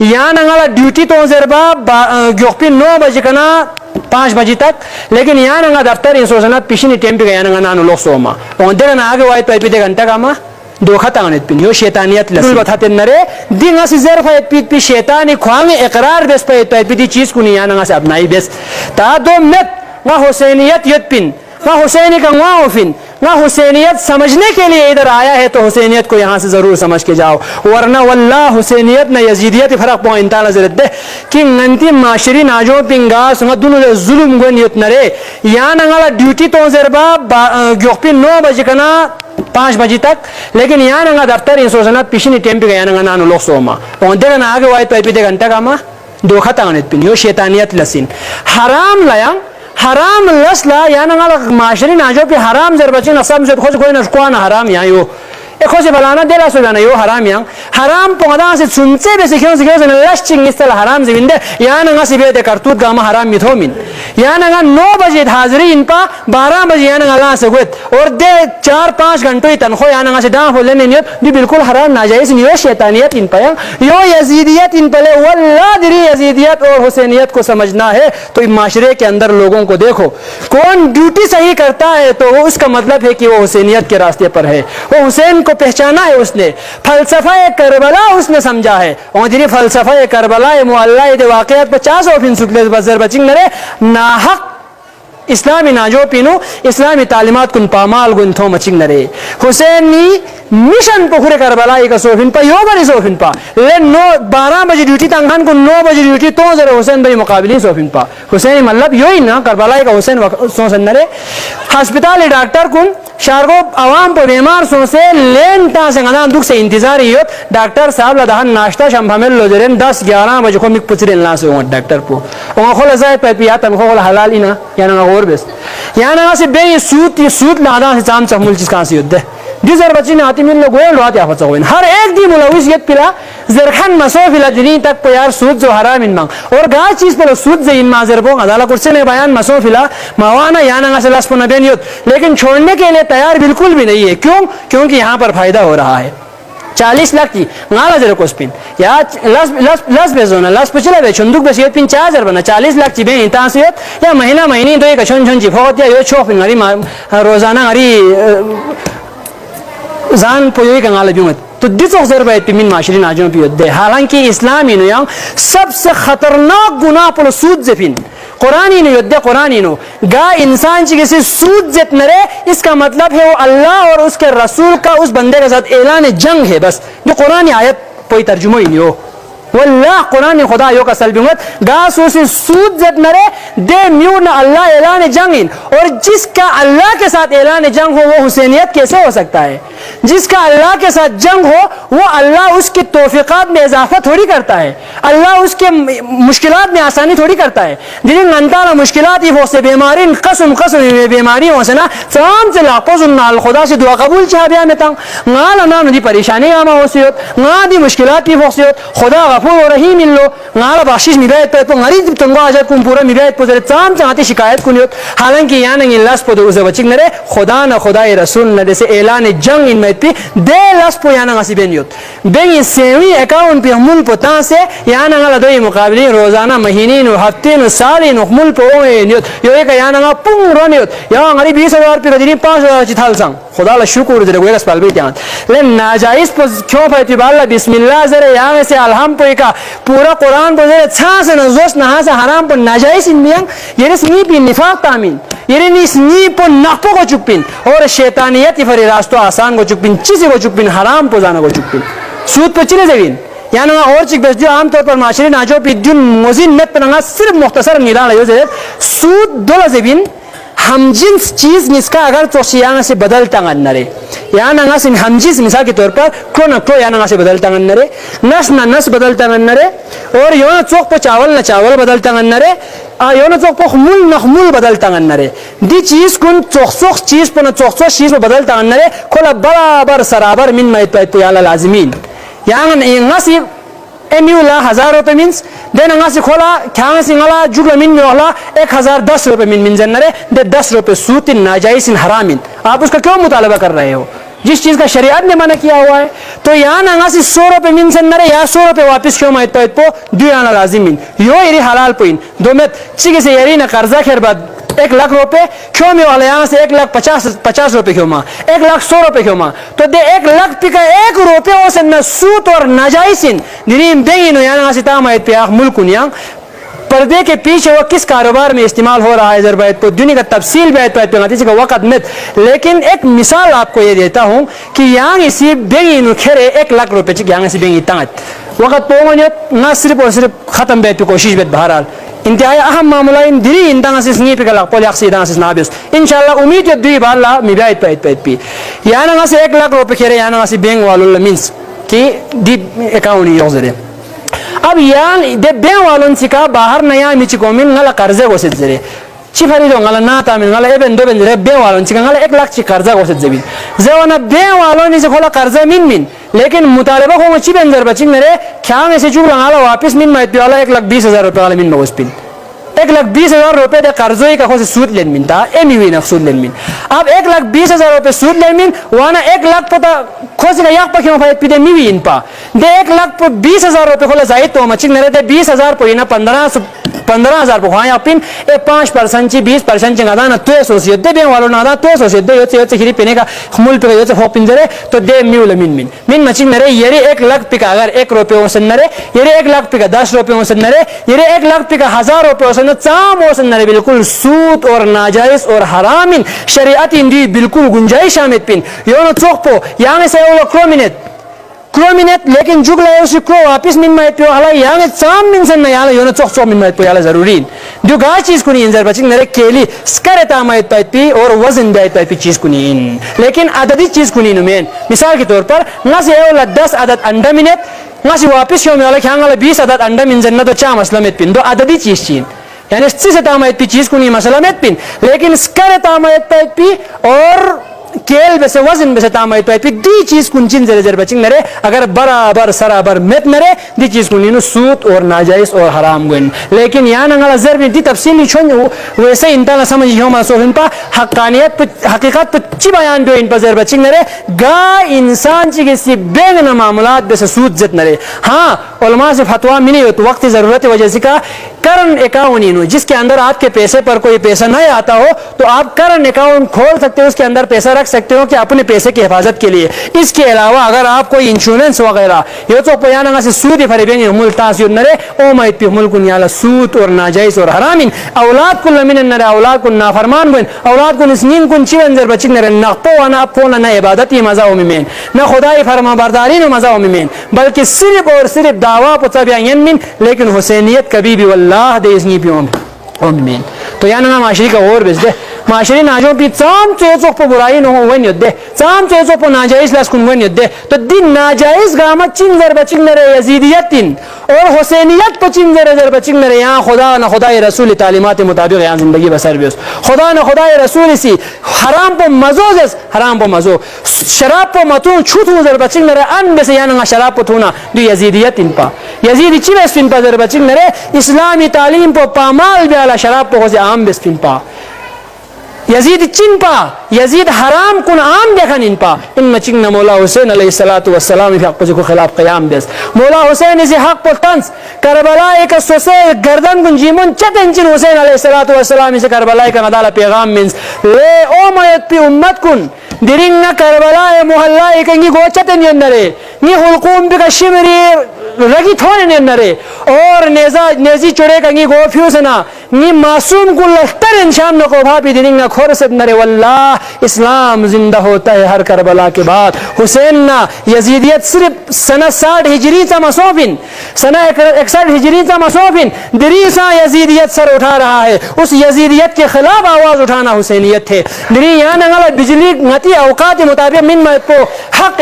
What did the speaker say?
यहाँ नंगाला ड्यूटी तो जरबा ग्योपी 9 बजे कना 5 बजे तक, लेकिन यहाँ नंगा दफ्तर इन सोचना पिछली टाइम पे गया नंगा नानु लोग सोमा और देगा ना आगे वाई तो घंटा कामा धोखा तांगनेत पिन यो शैतानियत लसी बताते नरे दिंगा से जर फायत पीत पी शैतानी ख्वांग इकरार बेस पे तो पीती चीज को नहीं यहाँ नंगा से अपनाई बेस ता दो मत वहाँ हुसैनियत यत पिन वहाँ हुसैनी का वहाँ ओफिन वहाँ हुसैनियत समझने के लिए इधर आया है तो हुसैनियत को यहाँ से जरूर समझ के जाओ, वरना वल्लाह हुसैनियत न यजीदियत फर्क पॉइंटा नजर दे कि नंती माशरी नाजो पिंगा सुंगा दोनों जुल्म गो नियत नरे यहाँ नंगाला ड्यूटी तो जरबा ग्योपी 9 बजे कना 5 बजे तक, लेकिन यहाँ नंगा दफ्तर इन सोचना पिछली टाइम पे गया नंगा नानु लोग सोमा और देगा ना आगे वाई तो घंटा कामा धोखा तांगनेत पिन यो शैतानियत लसीन हराम लाया हराम लसला या नंगा माशरी नाजो पे हराम जर बच्चे नसम से खोज कोई नस्कुआन हराम यहाँ यो एको से बलाना देला सो जाना यो हराम यहाँ हराम पोंगा से सुनसे बे सिखियों से लश्चिंग इस तरह हराम से बिंदे यहाँ नंगा से बेटे करतूत गामा हराम मिथो मिन यहाँ नंगा 9 बजे हाजिरी इन पा 12 बजे यहाँ नंगा ला सगुत और दे 4-5 घंटों ही तनखो यहाँ नंगा से डां हो लेने नियत भी बिल्कुल हराम नाजायज यो शैतानियत इन पाया यो यजीदियत इन पले वल्लाह दिरी यजीदियत और हुसैनियत को समझना है तो माशरे के अंदर लोगों को देखो कौन ड्यूटी सही करता है तो वो उसका मतलब है कि वो हुसैनियत के रास्ते पर है, वो हुसैन को पहचाना है, उसने फलसफा करबला उसने समझा है और जिन्हें फलसफा करबला मुअल्ला दे वाक़ियत 50 फिन सुकले बजर बचिंग नरे नाहक इस्लामी नाजो पिनो इस्लामी तालीमात कुन पामाल गुन थो मचिंग नरे हुसैनी मिशन पुखरे करबला एक सोफिन पा यो बरी सोफिन पा ले 12 बजे ड्यूटी तंगन को 9 बजे ड्यूटी तो जरा हुसैन भाई मुकाबले सोफिन पा हुसैन मतलब यो ही ना करबला का हुसैन सोसन नरे अस्पताल डॉक्टर कुन शारगो आवाम पर बीमार सो से लेन ता से गना दुख से इंतजार ही डॉक्टर साहब लदाहन नाश्ता शंभामेल लोजरेन 10-11 बजे को मिक पुचरे ला से डॉक्टर पो ओ खोला जाए पे पिया तम खोला हलाल इना याना और बेस याना से बे सूत लादा से चाम चमुल चीज कहां से युद्ध दिसर बच्ची ने आती मिल गोल रात या फसा होइन हर एक दी मुलविस यत पिला जरखान मसोफिला दिनी तक पे यार सूद जो हराम इन मांग और गा चीज पर सूद जे इन माजर बो अदाला कुर्सी ने बयान मसोफिला मावाना याना से लस पन बेनियत लेकिन छोड़ने के लिए तैयार बिल्कुल भी नहीं है, क्यों? क्योंकि यहाँ पर फायदा हो रहा है 40 लाख की गाला जरा को स्पिन या लस बेजोना लस पचला बे चंदुक बे पिन 4000 बना 40 लाख की बे इता से या महीना महीने तो एक छन छन जी फोत या यो छोफिन गरी रोजाना गरी जान पोई गाला बिमत तो दिसो जर बे पिन माशरी नाजो पियो दे हालांकि इस्लामी नो या सबसे खतरनाक गुनाह पर सूद जफिन कुरानी नो युद्ध कुरानी नो गा इंसान की किसी सूद जित नरे इसका मतलब है वो अल्लाह और उसके रसूल का उस बंदे के साथ ऐलान जंग है, बस जो कुरानी आयत कोई तर्जुमा ही नहीं हो वल्लाह कुरान खुदा यो का सलबिंगत गासो से सूद जित नरे दे म्यू न अल्लाह ऐलान जंग इन और जिसका अल्लाह के साथ ऐलान जंग हो वो हुसैनियत कैसे हो सकता है? जिसका अल्लाह के साथ जंग हो वो अल्लाह उसके तौफीकात में इजाफा थोड़ी करता है, अल्लाह उसके मुश्किलात में आसानी थोड़ी करता है। जिन अंतारा मुश्किलात ही वो से बीमारी कसम बीमारी हो से ना तमाम से लाखों सुन्नाल खुदा से दुआ कबूल चाह में तंग गाल ना नदी परेशानी आमा हो सी गा दी मुश्किलात ही हो सी खुदा गफूर और रहीम मिल लो गाल बख्शिश मिलायत पे तो गरीब तुंगा आजाद कुम पूरा मिलायत पे जरे तमाम चाहती शिकायत कुनियत हालांकि यहाँ नहीं लाश पे उसे बचिंग नरे खुदा न खुदा रसूल न जैसे ऐलान जंग इन में पी दे लाश पे यहाँ नगासी बेनियत बेंगी सेवी अकाउंट पे हमूल पता से यहाँ नगाला दो मुकाबले रोजाना महीने नो हफ्ते नो साल नो हमूल पे ओ नियत यो एक यहाँ नगा पुंग रोनियत यहाँ गरीब 20,000 पे गरीब 5,000 चिथाल संग खुदा ला शुक्र जरे गोयस पाल भी त्यान ले नाजायज पर क्यों फायती बाल्ला बिस्मिल्लाह जरे यहाँ से अलहम पे का पूरा कुरान पर जरे छां से नजोस नहा से हराम पर नाजायज इन मियां ये स्नी भी निफाक तामीन ये नी स्नी पर नखपो को चुपिन और शैतानियत फरी रास्तो आसान को चुपिन चीज़ को चुपिन हराम को जाना को चुपिन सूद पे चिले जवीन यानी और चीज बस जो आमतौर पर माशरे नाजो पिद्युन मोजिन में पनगा सिर्फ मुख्तसर नीला लायो जे सूद दोला जवीन हम जिन्स चीज निसका अगर चोशियाना से बदलता नरे या नंगा से हम जिस मिसाल के तौर पर क्रो न क्रो या नंगा से बदलता नरे नस न नस बदलता नरे और यो न चौक पे चावल न चावल बदलता नरे यो न चौक पे खमूल न खमूल बदलता नरे दी चीज कुन चौक चीज पर न चौक चीज पे बदलता नरे खोला बराबर सराबर मिन मैत पे याला लाजमीन यहाँ नसी एम्यूला 1000 रुपए मीन्स देना नगासी खोला क्या सिंगला जुगला मिन में होला 1010 रुपए मिन जन्नरे दे 10 रुपए सूतिन नाजायज इन हरामिन आप उसका क्यों मुतालबा कर रहे हो? جس چیز کا شریعت نے منع کیا ہوا ہے. تو یہاں نہ 100 روپے من سے نرے یا 100 روپے واپس کیوں مائت پائت پو دو یانا لازم من یو ایری حلال پوین دو مت چیگے سے یری نہ قرضہ خیر بعد 1 لاکھ روپے کیوں میں والا یہاں سے 1,50,000 روپے کیوں ماں 1,100 روپے کیوں ماں تو دے 1 لاکھ پی کا 1 روپے ہو سے نہ سوت اور ناجائزن دنیم دیں نو یانا سے تامائت پی آخ ملکن یاں پردے کے پیچھے وہ کس کاروبار میں استعمال ہو رہا ہے ذرا بیت کو دنیا کا تفصیل بیت پہ اس کا وقت مت لیکن ایک مثال آپ کو یہ دیتا ہوں کہ یہاں اسی بینگی نو کھیرے 1 لاکھ روپے چک یہاں سے بینگی تانت وقت پوگنیت نہ صرف اور صرف ختم بیت کوشش بیت بہرحال انتہائی اہم معاملہ ان دری انتہاں سے سنگی پہ کلاک پولی اقسی انتہاں سے سنابیس انشاءاللہ امید یہ دوی بار اللہ می بیت پیت پی یہاں سے 1 لاکھ روپے کھیرے یہاں سے بینگ والو اللہ مینس کی دی اکاؤنی یوزرے اب یہاں دے بین والوں سے کہا باہر نیا میچی کومن نالا قرضے کو سید زرے چی فریدو نالا ناتا من نالا ایبن دو بن زرے بین والوں سے کہا نالا 1 لاکھ چی قرضہ کو سید زبین زیوانا بین والوں سے کھولا قرضہ من لیکن مطالبہ کو چی بن زر بچنگ میرے کیا میں سے چوک نالا واپس من مائت پیوالا 1,20,000 روپے والا من موز پین 1,20,000 روپے دے قرضوئی کا خوش سود لین من تا ایمی ہوئی نفسود لین من اب 1,20,000 روپے سود لین من وانا 1 لاکھ پتا خوش کا یاق پا کیوں فائد پیدے میوی ان پا دے 1,20,000 روپے کھولا زائد تو مچنگ نرے دے 20,000 پو اینا 15,000 پو خواہی اپین 5% چی 20% چی نادانا توی سوسیت دے بین والو نادا توی سوسیت دے یوچے خیری پینے کا خمول پہ یوچے خوب پنزرے تو دے میو لمن من مچنگ نرے یری 1 لاکھ پی کا اگر 1 روپے ہوسن نرے یری 1 لاکھ پی کا 10 روپے ہوسن نرے یری 1 لاکھ پی کا 1000 روپے ہوسن چام ہوسن نرے بالکل سود اور ناجائز اور حرام شریعت اندی بالکل گنجائش آمد پین یونو چوک پو یہاں سے اولو کرومینت لیکن جگلا ہے اسی کرو واپس من مائت پیو حالا یہاں چام من سن یہاں یونو چوک من مائت پیو حالا ضرورین جو گا چیز کنی انزر بچنگ نرے کیلی سکرتا مائت پائت پی اور وزن بیت پائت پی چیز کنی ان لیکن عددی چیز کنی نمین مثال کے طور پر نا سے اولا 10 عدد انڈا منت نا سے واپس یومی والا کھانگا 20 عدد انڈا من زن تو چا مسئلہ مت پین دو عددی چیز چین یعنی اس سے تامایت پی چیز کنی مسئلہ مت پین لیکن سکر تامایت پائت پی اور کیل بے سے وزن بے سے تامایت پائت پی دی چیز کن چین زر زر بچنگ نرے اگر برابر سرابر مت نرے دی چیز کنی نو سوت اور ناجائز اور حرام گوین لیکن یہاں نگل زر بھی دی تفصیلی چھون ویسے انتانا سمجھ ہوں منصوف ان پا حقانیت حقیقت پا چی بیان پیو ان پا زر بچنگ نرے گا انسان چی کسی بین معاملات بے سے سوت زت نرے ہاں علماء سے فتوہ منی ہو تو وقت ضرورت وجہ سے کہا کرن اکاؤنٹ ہو جس کے اندر آپ کے پیسے پر کوئی پیسہ نہیں آتا ہو تو آپ کرن اکاؤنٹ کھول سکتے ہو اس کے اندر پیسہ رکھ سکتے ہو کہ اپنے پیسے کی حفاظت کے لیے اس کے علاوہ اگر آپ کوئی انشورنس وغیرہ یہ تو پیانا سے سود فریبین مل تاثیر نرے او مائت پی ملک نیالا سود اور ناجائز اور حرام اولاد کو لمن نرے اولاد کو نافرمان بن اولاد کو نسنین کن چی انزر بچک نرے نقپو وانا اپ کھولنا نہ عبادتی مزا و ممین نہ خدای فرما برداری نہ مزا و ممین بلکہ صرف اور صرف دعوا پتابیان من لیکن حسینیت کبھی بھی واللہ دے ازنی پیوم امین تو یعنی نا معاشری کا اور بس دے معاشری ناجوں پی چام چوچوک پا برائی نو ونید دے چام چوچوک پا ناجائز لاسکن ونید دے تو دین ناجائز گامت چین زر بچنگ نرے یزیدیت تین اور حسینیت پا چین زر بچنگ نرے یہاں خدا نہ خدای رسول تعلیمات مطابق یہاں زندگی بسر بیس خدا نہ خدای رسول سی حرام پا مزو زس حرام پا مزو شراب پا متون چھوتو زر بچنگ نرے ان بس یعنی شراب پا تونا دو یزیدیت تین پا یزیدی چی بس پین پا زر بچنگ نرے اسلامی تعلیم پا پامال بیالا شراب پا خوزی عام بس پین پا یزید چن پا یزید حرام کن عام دیکھن ان پا ان مچنگ مولا حسین علیہ السلام فی حق کو خلاف قیام بیس مولا حسین اسی حق پر تنس کربلا ایک سوسے گردن کن جیمون چتن چن حسین علیہ السلام سے کربلا ایک ندالا پیغام منس لے او میت پی امت کن درنگ کربلا محلہ ایک انگی گو چتن یندرے نی حلقوم بکا شمری رگی تھونے نرے اور نیزی چڑے کنگی گو فیوسنا نی معصوم کو لختر انشان نکو بھاپی دیننگ نا کھور سب نرے واللہ اسلام زندہ ہوتا ہے ہر کربلا کے بعد حسین نا یزیدیت صرف سنہ 60 ہجری تا مسوفن سنہ 61 ہجری تا مسوفن دریسا یزیدیت سر اٹھا رہا ہے اس یزیدیت کے خلاف آواز اٹھانا حسینیت ہے دری یہاں نگل بجلی نتی اوقات مطابق من کو حق